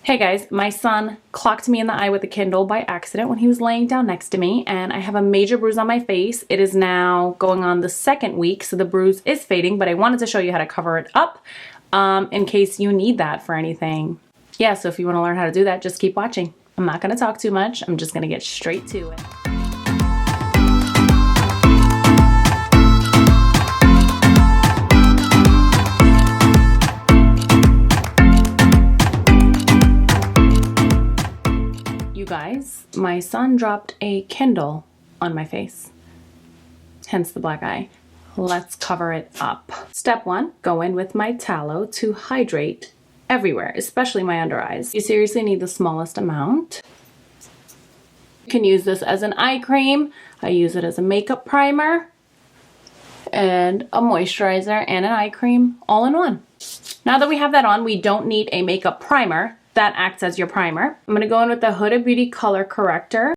Hey guys, my son clocked me in the eye with a Kindle by accident when he was laying down next to me, and I have a major bruise on my face. It is now going on the second week, so the bruise is fading, but I wanted to show you how to cover it up in case you need that for anything. Yeah, so if you want to learn how to do that, just keep watching. I'm not going to talk too much. I'm just going to get straight to it. Guys, my son dropped a Kindle on my face, hence the black eye. Let's cover it up. Step one, go in with my tallow to hydrate everywhere, especially my under eyes. You seriously need the smallest amount. You can use this as an eye cream. I use it as a makeup primer and a moisturizer and an eye cream all in one. Now that we have that on, we don't need a makeup primer. That acts as your primer. I'm gonna go in with the Huda Beauty color corrector.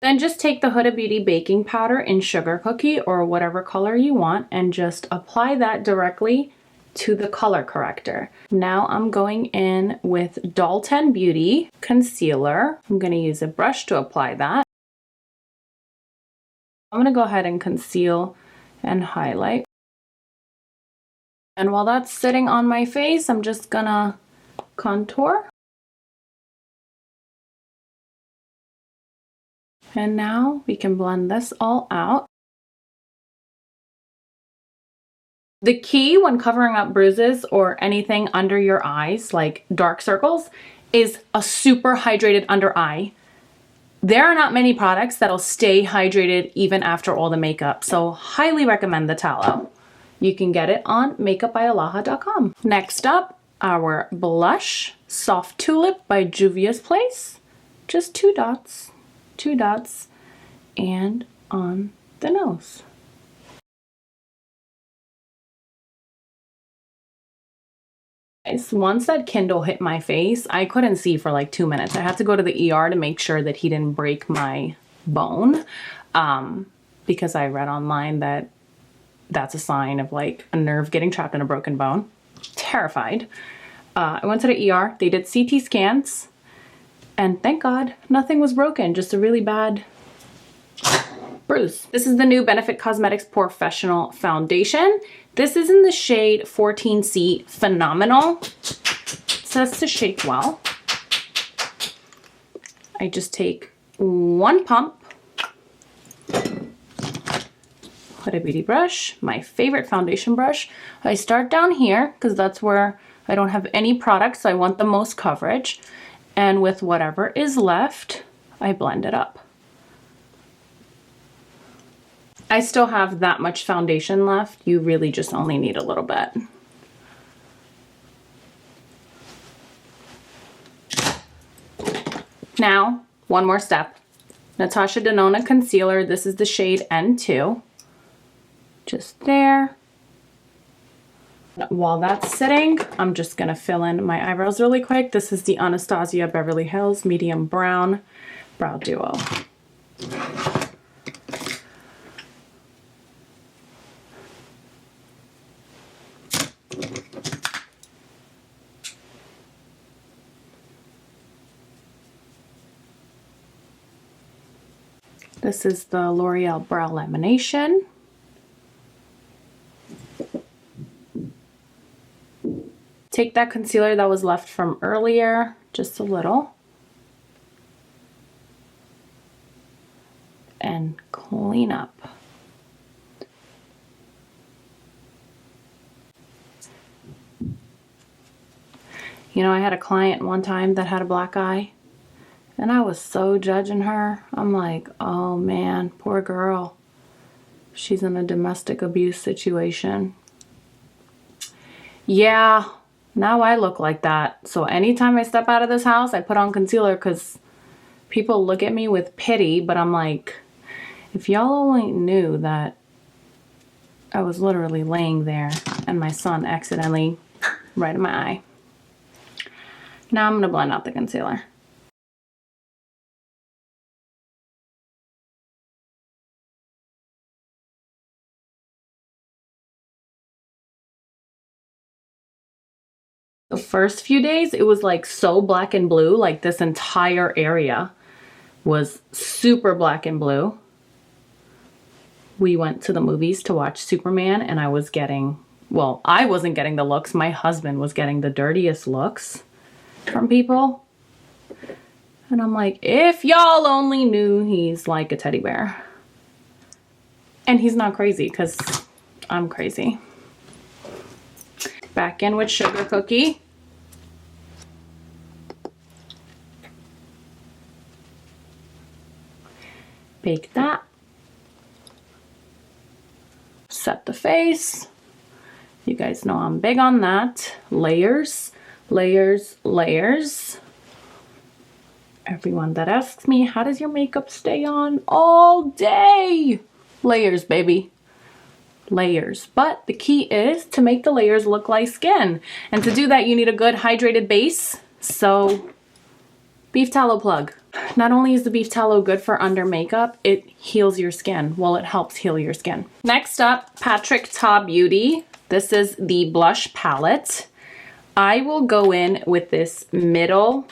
Then just take the Huda Beauty baking powder in Sugar Cookie or whatever color you want and just apply that directly to the color corrector. Now I'm going in with Dalton Beauty concealer. I'm gonna use a brush to apply that. I'm gonna go ahead and conceal and highlight. And while that's sitting on my face, I'm just gonna contour. And now we can blend this all out. The key when covering up bruises or anything under your eyes, like dark circles, is a super hydrated under eye. There are not many products that'll stay hydrated even after all the makeup, so highly recommend the tallow. You can get it on makeupbyalaha.com. Next up, our blush, Soft Tulip by Juvia's Place. Just two dots, and on the nose. Once that Kindle hit my face, I couldn't see for like 2 minutes. I had to go to the ER to make sure that he didn't break my bone because I read online that that's a sign of like a nerve getting trapped in a broken bone. Terrified. I went to the ER. They did CT scans and thank God nothing was broken, just a really bad bruise. This is the new Benefit Cosmetics Professional Foundation. This is in the shade 14C Phenomenal. It says to shake well. I just take one pump. Huda Beauty brush, my favorite foundation brush. I start down here because that's where I don't have any products, so I want the most coverage. And with whatever is left, I blend it up. I still have that much foundation left. You really just only need a little bit. Now, one more step. Natasha Denona concealer. This is the shade N2. Just there. While that's sitting, I'm just gonna fill in my eyebrows really quick. This is the Anastasia Beverly Hills Medium Brown Brow Duo. This is the L'Oreal Brow Lamination. Take that concealer that was left from earlier, just a little, and clean up. You know, I had a client one time that had a black eye, and I was so judging her. I'm like, oh man, poor girl. She's in a domestic abuse situation. Yeah. Now I look like that. So anytime I step out of this house, I put on concealer because people look at me with pity, but I'm like, if y'all only knew that I was literally laying there and my son accidentally right in my eye. Now I'm going to blend out the concealer. The first few days, it was like so black and blue, like this entire area was super black and blue. We went to the movies to watch Superman and I was getting, well, I wasn't getting the looks. My husband was getting the dirtiest looks from people. And I'm like, if y'all only knew he's like a teddy bear. And he's not crazy because I'm crazy. Back in with sugar cookie. Bake that. Set the face. You guys know I'm big on that. Layers, layers, layers. Everyone that asks me, how does your makeup stay on all day? Layers, baby. Layers. But the key is to make the layers look like skin. And to do that, you need a good hydrated base. So, beef tallow plug. Not only is the beef tallow good for under makeup, it heals your skin. Well, it helps heal your skin. Next up, Patrick Ta Beauty. This is the blush palette. I will go in with this middle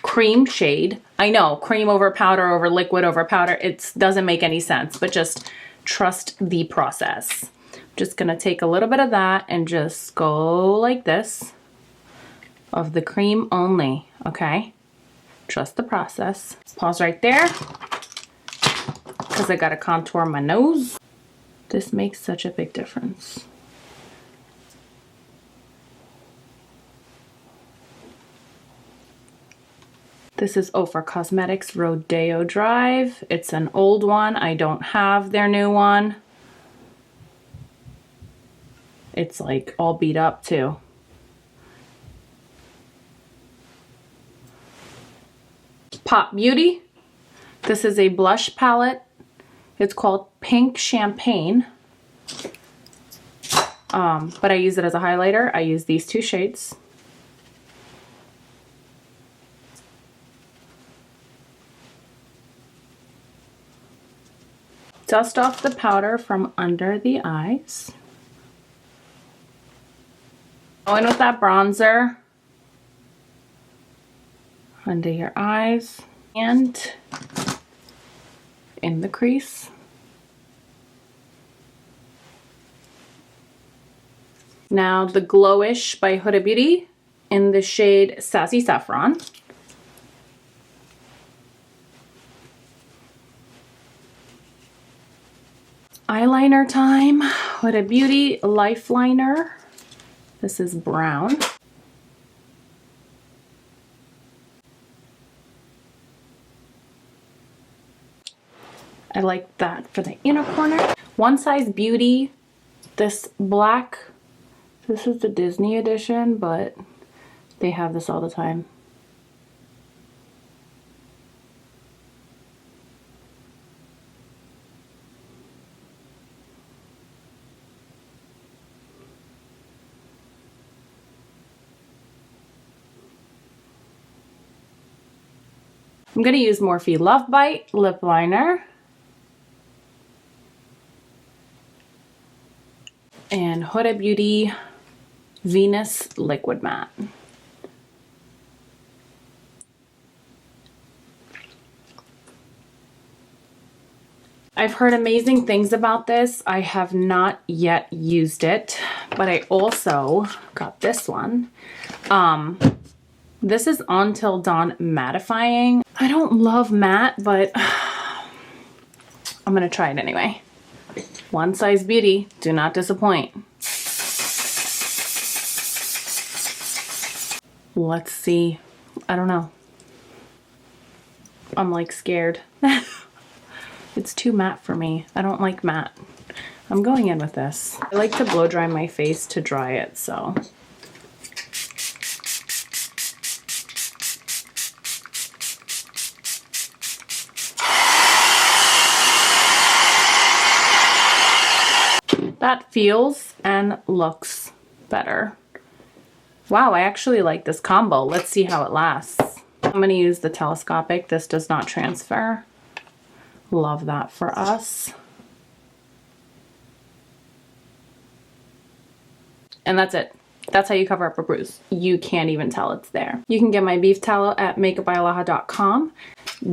cream shade. I know, cream over powder over liquid over powder. It doesn't make any sense, but just trust the process. I'm just gonna take a little bit of that and just go like this of the cream only, okay? Trust the process. Pause right there because I gotta contour my nose. This makes such a big difference. This is Ofra Cosmetics Rodeo Drive. It's an old one. I don't have their new one. It's like all beat up too. Pop Beauty. This is a blush palette. It's called Pink Champagne. But I use it as a highlighter. I use these two shades. Dust off the powder from under the eyes. Go in with that bronzer under your eyes and in the crease. Now the Glowish by Huda Beauty in the shade Sassy Saffron. Eyeliner time, Huda Beauty Lifeliner. This is brown. I like that for the inner corner. One Size Beauty, this black, this is the Disney edition, but they have this all the time. I'm going to use Morphe Love Bite lip liner. And Huda Beauty Venus Liquid Matte. I've heard amazing things about this. I have not yet used it, but I also got this one. This is Until Dawn Mattifying. I don't love matte, but I'm gonna try it anyway. One Size Beauty, do not disappoint. Let's see. I don't know. I'm like scared. It's too matte for me. I don't like matte. I'm going in with this. I like to blow dry my face to dry it, so. That feels and looks better. Wow, I actually like this combo. Let's see how it lasts. I'm going to use the telescopic. This does not transfer. Love that for us. And that's it. That's how you cover up a bruise. You can't even tell it's there. You can get my beef tallow at makeupbyalaha.com.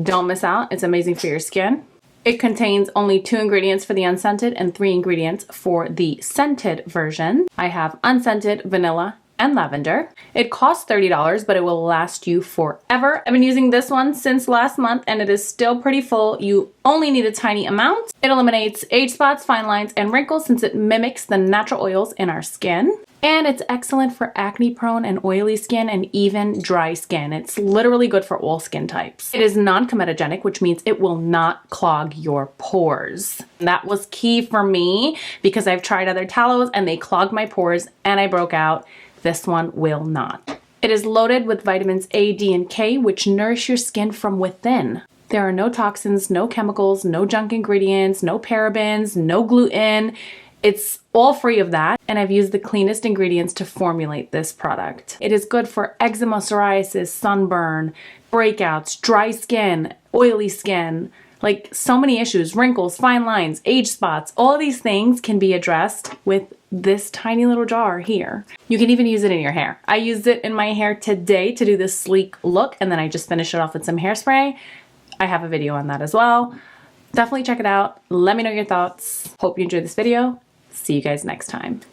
Don't miss out. It's amazing for your skin. It contains only 2 ingredients for the unscented and 3 ingredients for the scented version. I have unscented, vanilla, and lavender. It costs $30, but it will last you forever. I've been using this one since last month and it is still pretty full. You only need a tiny amount. It eliminates age spots, fine lines, and wrinkles since it mimics the natural oils in our skin. And it's excellent for acne prone and oily skin and even dry skin. It's literally good for all skin types. It is non-comedogenic, which means it will not clog your pores. That was key for me because I've tried other tallows and they clogged my pores and I broke out. This one will not. It is loaded with vitamins A, D, and K, which nourish your skin from within. There are no toxins, no chemicals, no junk ingredients, no parabens, no gluten. It's all free of that, and I've used the cleanest ingredients to formulate this product. It is good for eczema, psoriasis, sunburn, breakouts, dry skin, oily skin, like so many issues, wrinkles, fine lines, age spots. All these things can be addressed with this tiny little jar here. You can even use it in your hair. I used it in my hair today to do this sleek look, and then I just finished it off with some hairspray. I have a video on that as well. Definitely check it out. Let me know your thoughts. Hope you enjoyed this video. See you guys next time.